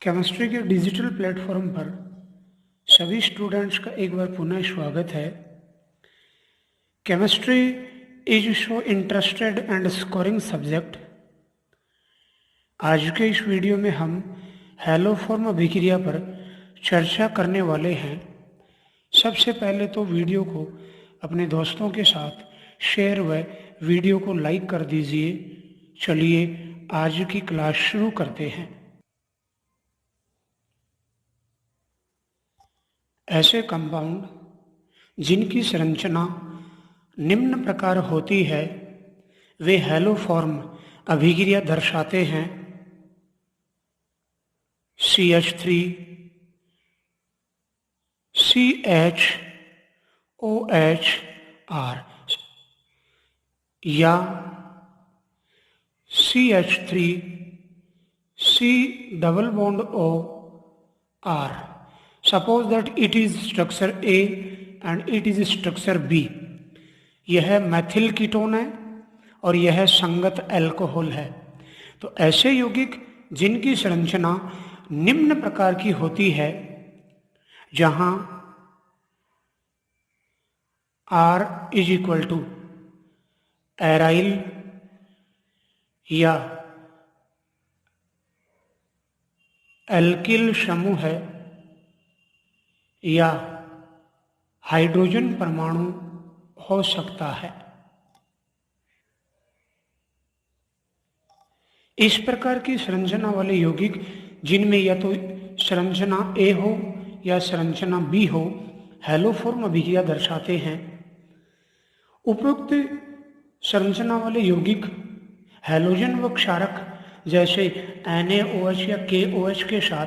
Chemistry के digital platform पर सभी स्टूडेंट्स का एक बार पुनः स्वागत है। Chemistry is so interested and scoring subject. आज के इस वीडियो में हम हैलोफॉर्म अभिक्रिया पर चर्चा करने वाले हैं। सबसे पहले तो वीडियो को अपने दोस्तों के साथ शेयर व वीडियो को लाइक कर दीजिए। चलिए आज की क्लास शुरू करते हैं। ऐसे कंपाउंड जिनकी संरचना निम्न प्रकार होती है वे हैलोफॉर्म अभिक्रिया दर्शाते हैं। CH3 CHOHR या CH3 C double bond OR. Suppose that it is structure A and it is structure B. यह मैथिल कीटोन है और यह संगत अल्कोहल है। तो ऐसे यौगिक जिनकी संरचना निम्न प्रकार की होती है, जहां R is equal to aryl या एल्किल समूह है या हाइड्रोजन परमाणु हो सकता है। इस प्रकार की संरचना वाले यौगिक जिनमें या तो संरचना A हो या संरचना B हो, हैलोफॉर्म अभिक्रिया दर्शाते हैं। उपरोक्त संरचना वाले यौगिक हैलोजन व क्षारक जैसे NaOH या KOH के साथ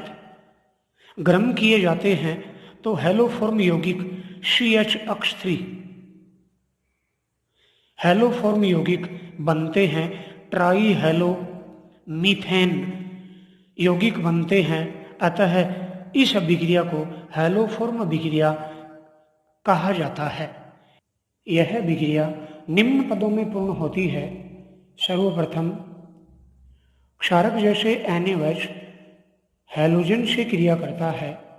गर्म किए जाते हैं तो हैलोफॉर्म यौगिक CH3 हैलोफॉर्म यौगिक बनते हैं। ट्राई हैलो मीथेन यौगिक बनते हैं। अतः इस अभिक्रिया को हैलोफॉर्म अभिक्रिया कहा जाता है। यह अभिक्रिया निम्न पदों में पूर्ण होती है। सर्वप्रथम क्षारक जैसे NaOH हैलोजन से क्रिया करता है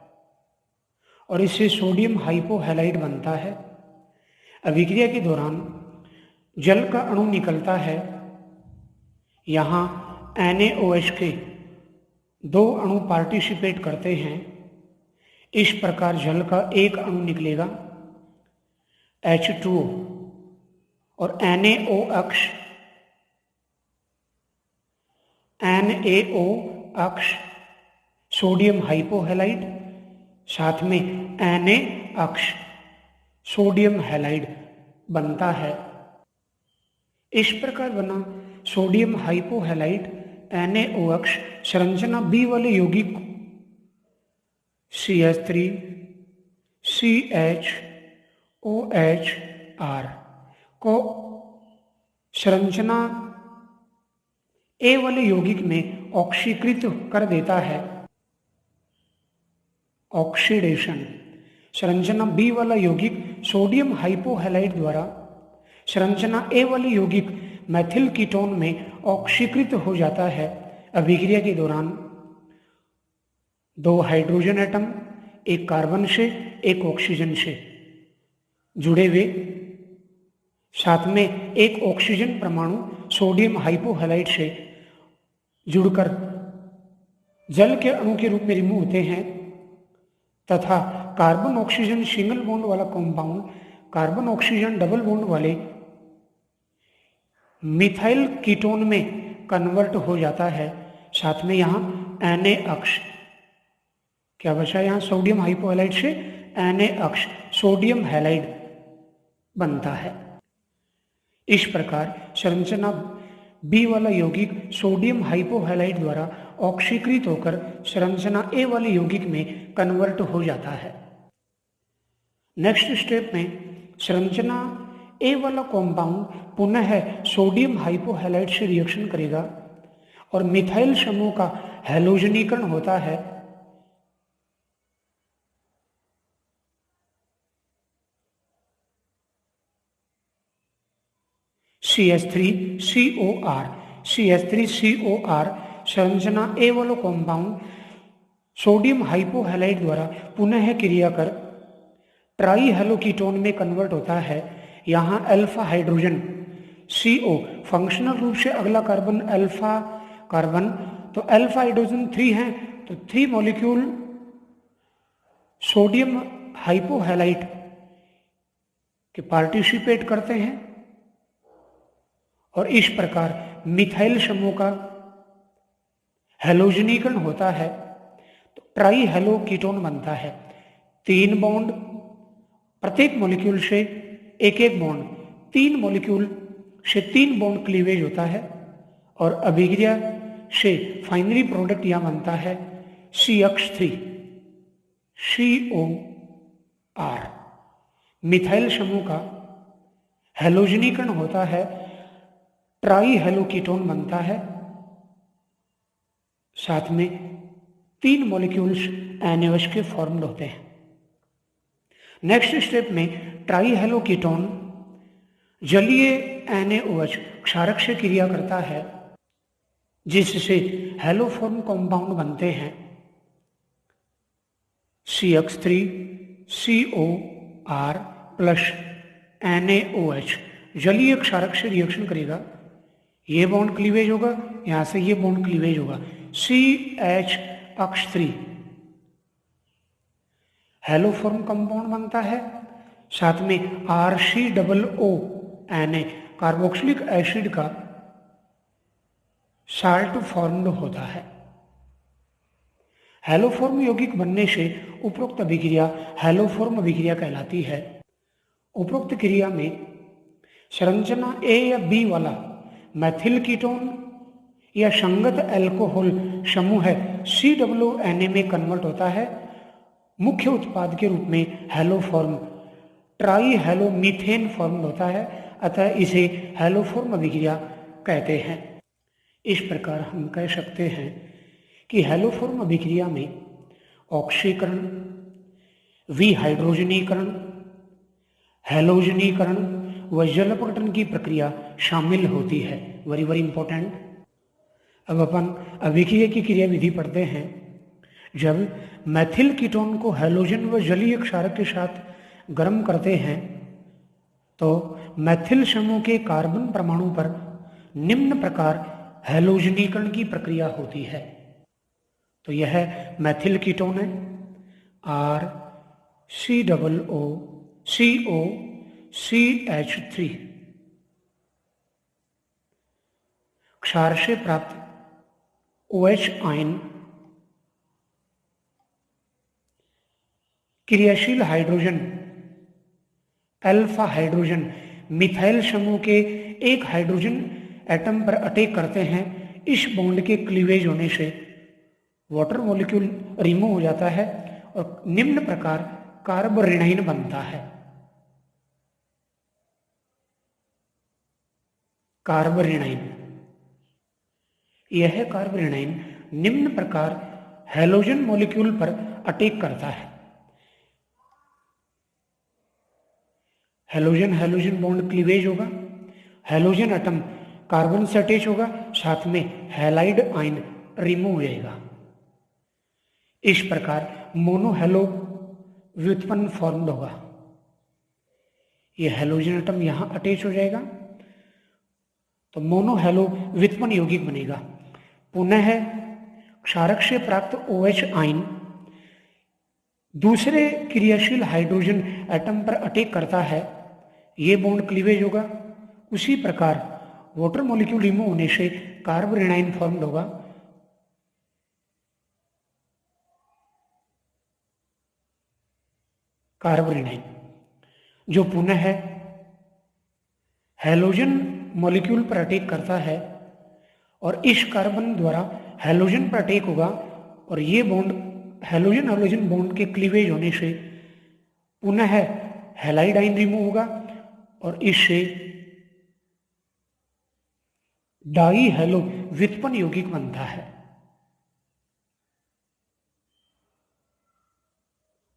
और इससे सोडियम हाइपोहैलाइड बनता है। अभिक्रिया के दौरान जल का अणु निकलता है। यहाँ NaOH के दो अणु पार्टिसिपेट करते हैं। इस प्रकार जल का एक अणु निकलेगा H2O और NaO अक्ष सोडियम हाइपोहैलाइड, साथ में Na अक्ष सोडियम हैलाइड बनता है। इस प्रकार बना सोडियम हाइपोहैलाइड NaO अक्ष संरचना B वाले यौगिक CH3 CHOHR को संरचना A वाले यौगिक में ऑक्सीकृत कर देता है। ऑक्सीडेशन। संरचना B वाला यौगिक सोडियम हाइपोहैलाइड द्वारा संरचना A वाले यौगिक मैथिल कीटोन में ऑक्सीकृत हो जाता है। अभिक्रिया के दौरान दो हाइड्रोजन एटम, एक कार्बन से एक ऑक्सीजन से जुड़े हुए, साथ में एक ऑक्सीजन परमाणु सोडियम हाइपोहैलाइड से जुड़कर जल के अणु के रूप में रिमूव होते हैं तथा कार्बन ऑक्सीजन सिंगल बॉन्ड वाला compound carbon oxygen double bond वाले मिथाइल कीटोन में कन्वर्ट हो जाता है। साथ में यहाँ Na अक्ष क्या बचा, यहाँ सोडियम हाइपोहैलाइड से Na अक्ष सोडियम हैलाइड बनता है। इस प्रकार संरचना B वाला यौगिक सोडियम हाइपोहैलाइड द्वारा ऑक्सीकृत होकर संरचना A वाले यौगिक में कन्वर्ट हो जाता है। नेक्स्ट स्टेप में संरचना A वाला कंपाउंड पुनः सोडियम हाइपोहैलाइड से रिएक्शन करेगा और मिथाइल समूह का हैलोजनीकरण होता है। CH3COR संरचना A वाला कंपाउंड सोडियम हाइपोहैलाइड द्वारा पुनः क्रिया कर ट्राई हेलो कीटोन में कन्वर्ट होता है। यहां अल्फा हाइड्रोजन CO फंक्शनल रूप से अगला कार्बन अल्फा कार्बन, तो अल्फा हाइड्रोजन 3 है, तो 3 मॉलिक्यूल सोडियम हाइपोहैलाइड के पार्टिसिपेट करते हैं और इस प्रकार मिथाइल समूह का हैलोजनीकरण होता है, तो ट्राई हेलो कीटोन बनता है। 3 बॉन्ड, प्रत्येक मॉलिक्यूल से एक एक बॉन्ड, 3 मॉलिक्यूल से 3 बॉन्ड क्लीवेज होता है और अभिक्रिया से फाइनली प्रोडक्ट यहां बनता है CH3 COR। मिथाइल समूह का हैलोजनीकरण होता है, ट्राई हेलो कीटोन बनता है, साथ में 3 मॉलिक्यूल्स NaOH के फॉर्म्ड होते हैं। नेक्स्ट स्टेप में ट्राई हेलो कीटोन जलीय NaOH क्षारक से क्रिया करता है, जिससे हेलोफॉर्म कंपाउंड बनते हैं CH3 COR प्लस NaOH। जलीय क्षारक से रिएक्शन करेगा, ये बॉन्ड क्लीवेज होगा, यहां से ये बॉन्ड क्लीवेज होगा, CH3 हेलोफॉर्म कंपाउंड बनता है, साथ में RCOO कार्बोक्सिलिक एसिड का साल्ट फॉर्म्ड होता है। हेलोफॉर्म यौगिक बनने से उपरोक्त अभिक्रिया हेलोफॉर्म अभिक्रिया कहलाती है। उपरोक्त क्रिया में संरचना A या B वाला मैथिल कीटोन या संगत अल्कोहल समूह है COONA में कन्वर्ट होता है। मुख्य उत्पाद के रूप में haloform try hello methane form होता है, अतः इसे हेलोफॉर्म अभिक्रिया कहते हैं। इस प्रकार हम कह सकते हैं कि हेलोफॉर्म अभिक्रिया में ऑक्सीकरण, विहाइड्रोजनीकरण, हैलोजनीकरण व जलपघटन की प्रक्रिया शामिल होती है। Very very important. अब अपन अभिक्रिया की क्रिया विधि पढ़ते हैं। जब मैथिल कीटोन को हैलोजन व जलीय क्षारक के साथ गर्म करते हैं तो मैथिल समूह के कार्बन परमाणु पर निम्न प्रकार हैलोजनीकरण की प्रक्रिया होती है। तो यह मैथिल कीटोन है RCOOCOCH3। क्षार से प्राप्त OH आयन क्रियाशील हाइड्रोजन अल्फा हाइड्रोजन मिथाइल समूह के एक हाइड्रोजन एटम पर अटैक करते हैं। इस बॉन्ड के क्लीवेज होने से वाटर मॉलिक्यूल रिमूव हो जाता है और निम्न प्रकार कार्बोरेनाइन बनता है। कार्बोरेनाइन, यह कार्बोरेनाइन निम्न प्रकार हैलोजन मॉलिक्यूल पर अटैक करता है। हैलोजन हैलोजन बॉन्ड क्लीवेज होगा, हैलोजन एटम कार्बन से अटैच होगा, साथ में हैलाइड आयन रिमूव हो जाएगा। इस प्रकार मोनो हेलो व्युत्पन्न फॉर्म्ड होगा। यह हैलोजन एटम यहां अटैच हो जाएगा तो मोनो हेलो व्युत्पन्न यौगिक बनेगा। पुनः क्षारक से प्राप्त OH आयन दूसरे क्रियाशील हाइड्रोजन एटम पर अटैक करता है, ये बॉन्ड क्लीवेज होगा। उसी प्रकार वाटर मॉलिक्यूल रिमूव होने से कार्बोरेनाइन फॉर्म्ड होगा। कार्बोरेनाइन जो पुनः है हैलोजन मॉलिक्यूल पर अटैक करता है और इस कार्बन द्वारा हैलोजन पर अटैक होगा और ये बॉन्ड हैलोजन हैलोजन बॉन्ड के क्लीवेज होने से पुनः हैलाइड आयन रिमूव होगा और इससे डाई हेलो व्युत्पन्न यौगिक बनता है।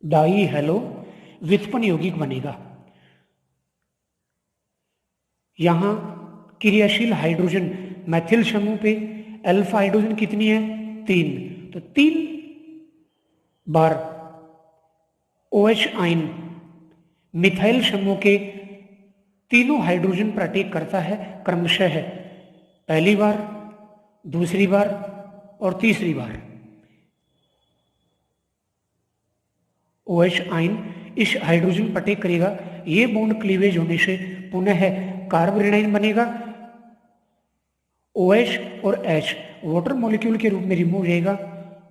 डाई हेलो व्युत्पन्न यौगिक बनेगा। यहां क्रियाशील हाइड्रोजन मैथिल समूह पे अल्फा हाइड्रोजन कितनी है 3, तो 3 बार OH आयन मिथाइल समूह के तीनों हाइड्रोजन पर अटैक करता है क्रमशः है, पहली बार, दूसरी बार और तीसरी बार। OH आयन इस हाइड्रोजन पर अटैक करेगा, ये बॉन्ड क्लीवेज होने से पुनः कार्बोरेनाइन बनेगा, OH और H वाटर मॉलिक्यूल के रूप में रिमूव हो जाएगा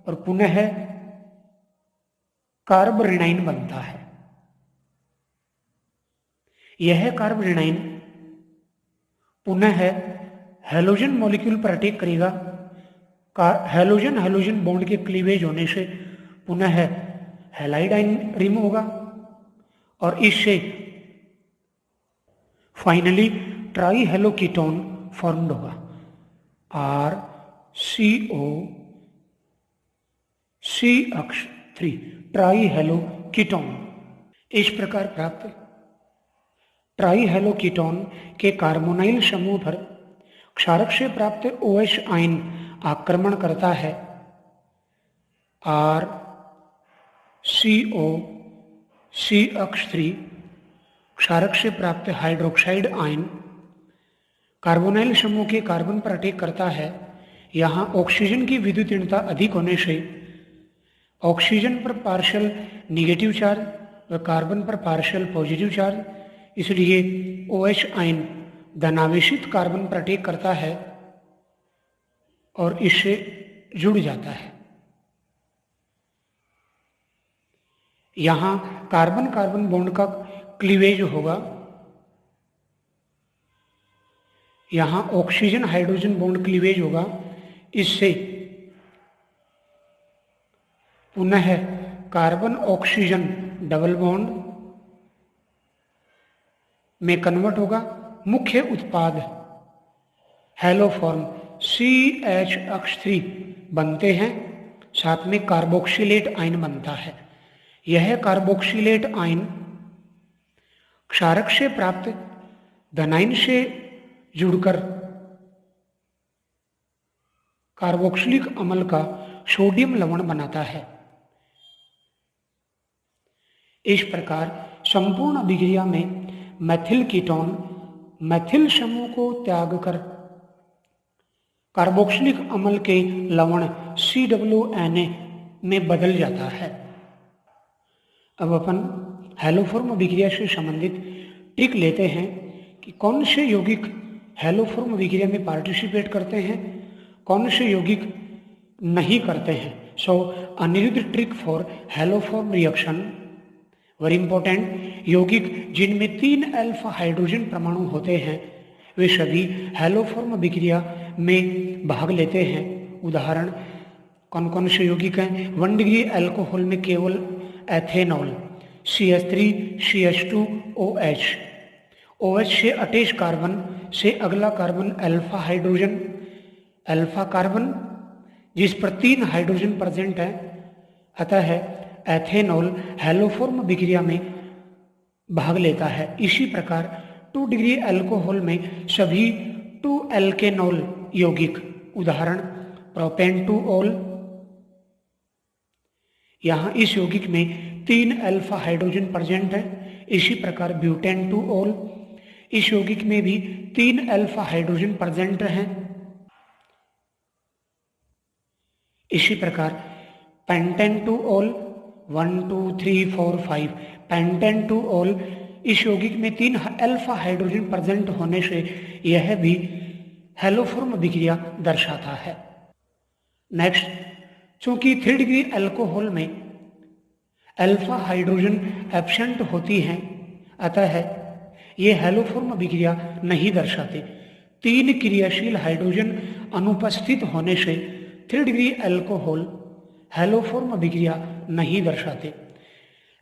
और पुनः कार्बोरेनाइन बनता है। यह कार्बोरेनाइन पुनः हैलोजन मॉलिक्यूल पर अटैक करेगा, हैलोजन हैलोजन बॉन्ड के क्लीवेज होने से पुनः हैलाइड आयन रिमूव होगा और इससे finally try hello ketone formed होगा, RCO CH3 try hello ketone. इस प्रकार प्राप्त ट्राई हेलो कीटोन के कार्बोनाइल समूह पर क्षारक से प्राप्त OH आयन आक्रमण करता है, RCO CH3 क्षारक से प्राप्त हाइड्रोक्साइड आयन कार्बोनाइल समूह के कार्बन पर अटैक करता है। यहाँ ऑक्सीजन की विद्युतीयता अधिक होने से ऑक्सीजन पर पार्शियल निगेटिव चार्ज व कार्बन पर पार्शियल पॉजिटिव चार्ज, इसलिए OH आयन धनावेशित कार्बन पर अटैक करता है और इससे जुड़ जाता है। यहाँ कार्बन कार्बन बॉन्ड का क्लीवेज होगा, यहाँ ऑक्सीजन हाइड्रोजन बॉन्ड क्लीवेज होगा, इससे पुनः कार्बन ऑक्सीजन डबल बॉन्ड में कन्वर्ट होगा, मुख्य उत्पाद हैलोफॉर्म CH3 बनते हैं, साथ में कार्बोक्सिलेट आयन बनता है। यह कार्बोक्सिलेट आयन क्षारक से प्राप्त धनायन से जुड़कर कार्बोक्सिलिक अम्ल का सोडियम लवण बनाता है। इस प्रकार संपूर्ण अभिक्रिया में मैथिल कीटोन मैथिल समूह को त्याग कर कार्बोक्सिलिक अम्ल के लवण COONA में बदल जाता है। अब अपन हैलोफॉर्म अभिक्रिया से संबंधित ट्रिक लेते हैं कि कौन से यौगिक हैलोफॉर्म अभिक्रिया में पार्टिसिपेट करते हैं, कौन से यौगिक नहीं करते हैं। So Anirudh trick for haloform reaction very important. यौगिक जिनमें 3 अल्फा हाइड्रोजन परमाणु होते हैं वे सभी हैलोफॉर्म अभिक्रिया में भाग लेते हैं। उदाहरण कौन कौन से यौगिक हैं? 1 डिग्री अल्कोहल में केवल ethanol, CH3 CH2 OH, OH से अटैच कार्बन से अगला carbon alpha hydrogen, alpha carbon जिस पर 3 हाइड्रोजन प्रेजेंट है, अतः एथेनॉल हैलोफॉर्म अभिक्रिया में भाग लेता है। इसी प्रकार 2 डिग्री अल्कोहल में सभी 2 एल्केनॉल यौगिक, उदाहरण प्रोपेन 2-ऑल, यहाँ इस यौगिक में 3 अल्फा हाइड्रोजन प्रेजेंट है। इसी प्रकार ब्यूटेन 2-ऑल, इस यौगिक में भी 3 अल्फा हाइड्रोजन प्रेजेंट हैं। इसी प्रकार पेंटेन 2-ऑल 1 2 3 4 5, पेंटेन 2-ऑल, इस यौगिक में 3 अल्फा हाइड्रोजन प्रेजेंट होने से यह भी हैलोफॉर्म अभिक्रिया दर्शाता है। नेक्स्ट, चूंकि 3 डिग्री अल्कोहल में अल्फा हाइड्रोजन एब्सेंट होती हैं, अतः ये हैलोफॉर्म अभिक्रिया नहीं दर्शाते। 3 क्रियाशील हाइड्रोजन अनुपस्थित होने से 3 डिग्री अल्कोहल हैलोफॉर्म अभिक्रिया नहीं दर्शाते।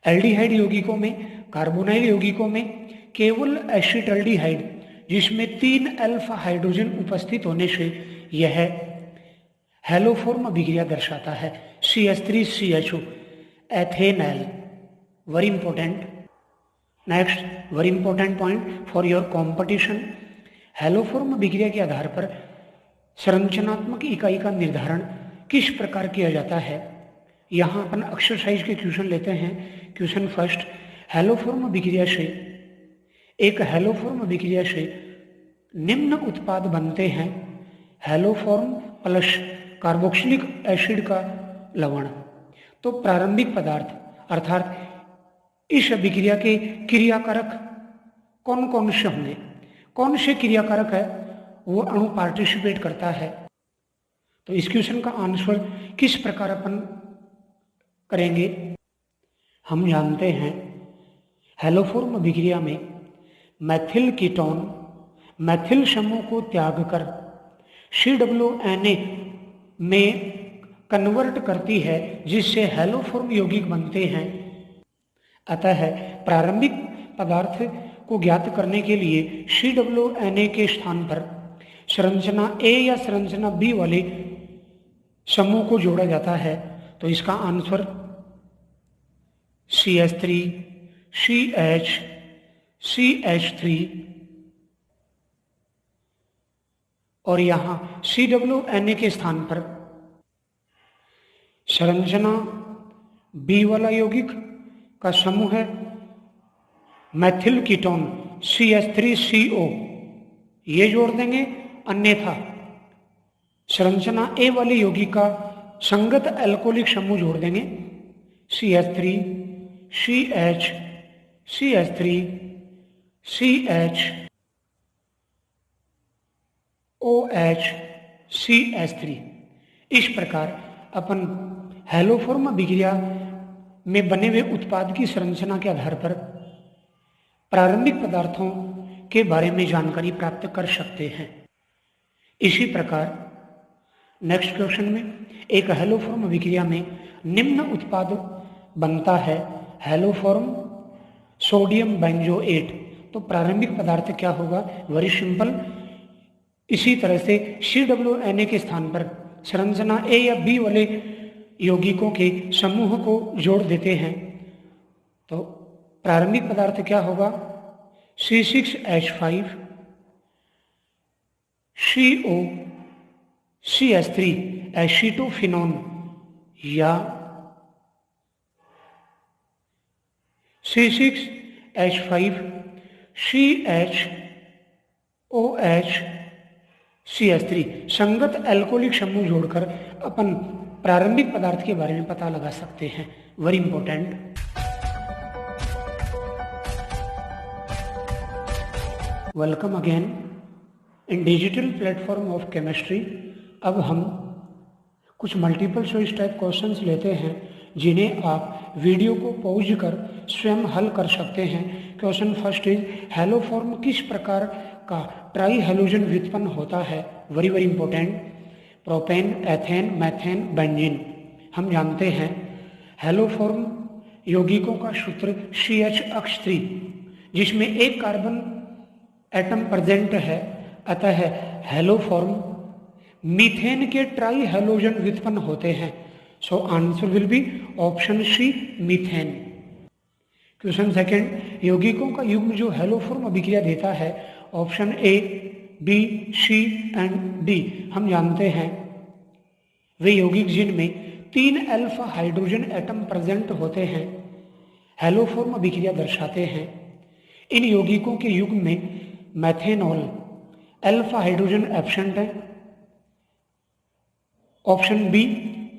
एल्डिहाइड यौगिकों में, कार्बोनाइल यौगिकों में केवल एसिटल्डिहाइड जिसमें 3 अल्फा हाइड्रोजन उपस्थित होने से यह हैलोफॉर्म अभिक्रिया दर्शाता है। CH3 CHO ethanol, very important. Next, very important point for your competition, haloform अभिक्रिया के आधार पर संरचनात्मक इकाई का निर्धारण किस प्रकार किया जाता है? यहाँ अपन एक्सरसाइज के क्वेश्चन लेते हैं। क्वेश्चन फर्स्ट, हैलोफॉर्म अभिक्रिया से एक हैलोफॉर्म अभिक्रिया से निम्न उत्पाद बनते हैं। हैलोफॉर्म प्लस कार्बोक्सिलिक एसिड का लवण। तो प्रारंभिक पदार्थ अर्थात इस अभिक्रिया के क्रियाकारक कौन कौन से होंगे, कौन से क्रियाकारक है वो अणु पार्टिसिपेट करता है। तो इस क्वेश्चन का आंसर किस प्रकार अपन करेंगे। हम जानते हैं हैलोफॉर्म अभिक्रिया में मैथिल कीटोन मैथिल समूह को त्याग कर CONA में कन्वर्ट करती है, जिससे हैलोफॉर्म यौगिक बनते हैं। अतः प्रारंभिक पदार्थ को ज्ञात करने के लिए CONA के स्थान पर संरचना A या संरचना B वाले समूह को जोड़ा जाता है। तो इसका आंसर CH3 CH CH3 और यहाँ CONA के स्थान पर संरचना B वाला यौगिक का समूह है मैथिल कीटोन CH3CO, ये जोड़ देंगे। अन्यथा संरचना A वाले यौगिक का संगत एल्कोहलिक समूह जोड़ देंगे CH3 CH CH3 CH OH CH3। इस प्रकार अपन हैलोफॉर्म अभिक्रिया में बने हुए उत्पाद की संरचना के आधार पर प्रारंभिक पदार्थों के बारे में जानकारी प्राप्त कर सकते हैं। इसी प्रकार नेक्स्ट क्वेश्चन में एक हैलोफॉर्म अभिक्रिया में निम्न उत्पाद बनता है। Haloform sodium benzoate. तो प्रारंभिक पदार्थ क्या होगा, वेरी सिंपल। इसी तरह से CONA के स्थान पर संरचना A या B वाले यौगिकों के समूह को जोड़ देते हैं। तो प्रारंभिक पदार्थ क्या होगा, C6H5 CO CH3 एसीटोफिनोन या C6H5 CHOH CH3 संगत एल्कोहलिक समूह जोड़कर अपन प्रारंभिक पदार्थ के बारे में पता लगा सकते हैं। Very important. Welcome again in digital platform of chemistry. अब हम कुछ मल्टीपल चॉइस टाइप क्वेश्चंस लेते हैं, जिन्हें आप वीडियो को पॉज कर स्वयं हल कर सकते हैं। क्वेश्चन फर्स्ट इज, हैलोफॉर्म किस प्रकार का ट्राई हैलोजन व्युत्पन्न होता है। Very very important. Propane, ethane, methane, benzene. हम जानते हैं हैलोफॉर्म यौगिकों का सूत्र CH3, जिसमें एक कार्बन एटम प्रेजेंट है। अतः हैलोफॉर्म मीथेन के ट्राई हैलोजन व्युत्पन्न होते हैं। So answer will be option C, methane. Question second, यौगिकों का युग्म जो हैलोफॉर्म अभिक्रिया देता है। Option A, B, C and D। हम जानते हैं वे यौगिक जिनमें 3 अल्फा हाइड्रोजन एटम प्रेजेंट होते हैं हैलोफॉर्म अभिक्रिया दर्शाते हैं। इन यौगिकों के युग्म में मैथेनॉल अल्फा हाइड्रोजन एब्सेंट है। Option B,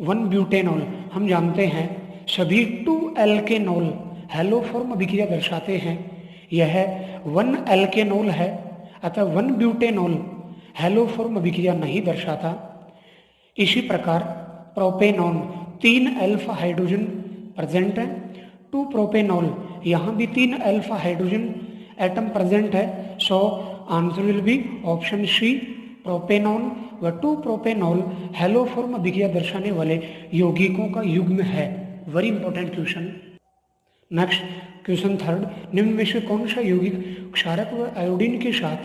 1 butanol. हम जानते हैं सभी 2 एल्केनॉल हैलोफॉर्म अभिक्रिया दर्शाते हैं। यह 1 एल्केनॉल है, अतः 1 ब्यूटेनॉल हैलोफॉर्म अभिक्रिया नहीं दर्शाता। इसी प्रकार प्रोपेनॉन 3 अल्फा हाइड्रोजन प्रेजेंट है। 2 प्रोपेनॉल, यहाँ भी 3 अल्फा हाइड्रोजन एटम प्रेजेंट है। So answer will be option C, propanone व 2 प्रोपेनॉल हैलोफॉर्म अभिक्रिया दर्शाने वाले यौगिकों का युग्म है। Very important question. Next question third, निम्न में से कौन सा यौगिक क्षारक व आयोडीन के साथ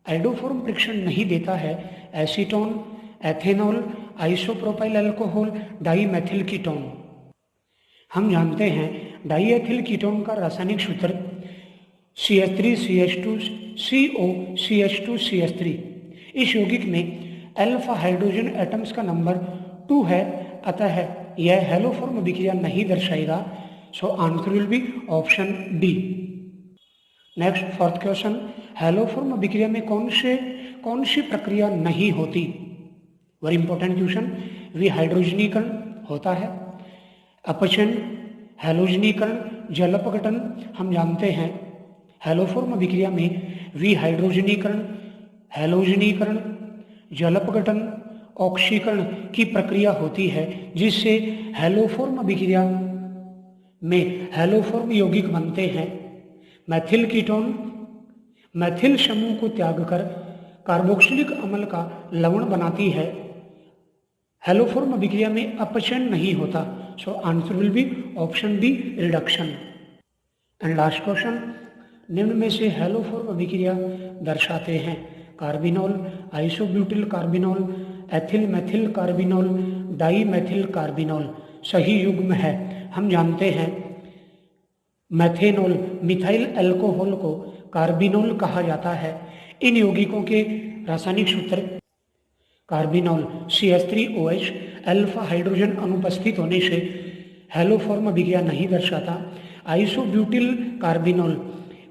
आइडोफॉर्म परीक्षण नहीं देता है। Acetone, ethanol, isopropyl alcohol, dimethyl ketone. हम जानते हैं डाईएथिल कीटोन का रासायनिक सूत्र CH3CH2CO CH2CH3। इस यौगिक में अल्फा हाइड्रोजन एटम्स का नंबर 2 है, अतः यह हेलो फॉर्म अभिक्रिया नहीं दर्शाएगा। सो answer will be option D. Next fourth question, hello form अभिक्रिया में कौन सी प्रक्रिया नहीं होती? Very important question. विहाइड्रोजनीकरण होता है, अपचन, हैलोजनीकरण, जल अपघटन। हम जानते हैं हैलोफॉर्म अभिक्रिया में विहाइड्रोजनीकरण, हैलोजनीकरण, जल अपघटन, ऑक्सीकरण की प्रक्रिया होती है, जिससे हैलोफॉर्म अभिक्रिया में हैलोफॉर्म यौगिक बनते हैं। मैथिल कीटोन मैथिल समूह को त्याग कर कार्बोक्सिलिक अम्ल का लवण बनाती है। हैलोफॉर्म अभिक्रिया में अपचयन नहीं होता। So answer will be option B, reduction. And last question, निम्न में से हैलोफॉर्म अभिक्रिया दर्शाते हैं? Carbinol, isobutyl carbinol, ethyl methyl carbinol, di methyl carbinol. सही युग्म है। हम जानते हैं मेथेनॉल, मिथाइल अल्कोहल को कार्बिनॉल कहा जाता है। इन यौगिकों के रासायनिक सूत्र कार्बिनॉल CH3OH, अल्फा हाइड्रोजन अनुपस्थित होने से हैलोफॉर्म अभिक्रिया नहीं दर्शाता। आइसोब्यूटिल कार्बिनॉल,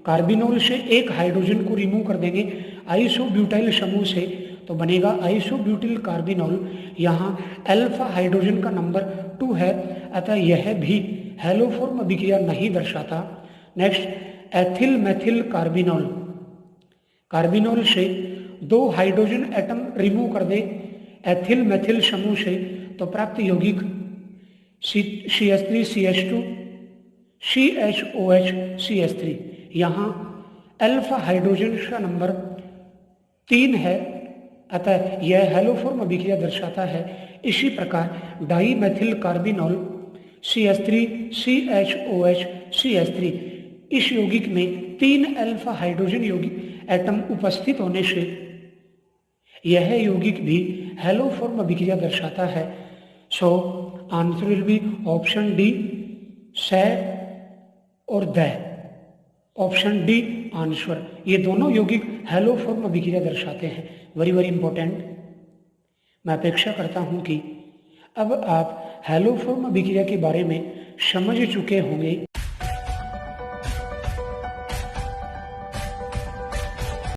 कार्बिनॉल से एक हाइड्रोजन को रिमूव कर देंगे आइसोब्यूटाइल समूह से, तो बनेगा आइसोब्यूटिल कार्बिनॉल। यहाँ अल्फा हाइड्रोजन का नंबर 2 है, अतः यह भी हैलोफॉर्म अभिक्रिया नहीं दर्शाता। Next, ethyl methyl carbinol, carbinol से 2 हाइड्रोजन एटम रिमूव कर दे एथिल मेथिल समूह से, तो प्राप्त यौगिक CH3CH2 CHOH CH3। यहाँ अल्फा हाइड्रोजन का नंबर 3 है, अतः यह हैलोफॉर्म अभिक्रिया दर्शाता है। इसी प्रकार die methyl carbinol CH3 CHOH CH3, इस यौगिक में 3 अल्फा हाइड्रोजन यौगिक एटम उपस्थित होने से यह यौगिक भी हैलोफॉर्म अभिक्रिया दर्शाता है। So answer will be option D, से और द। Option D answer. ये दोनों यौगिक हैलोफॉर्म अभिक्रिया दर्शाते हैं। Very very important. मैं अपेक्षा करता हूं कि अब आप हैलोफॉर्म अभिक्रिया के बारे में समझ चुके होंगे।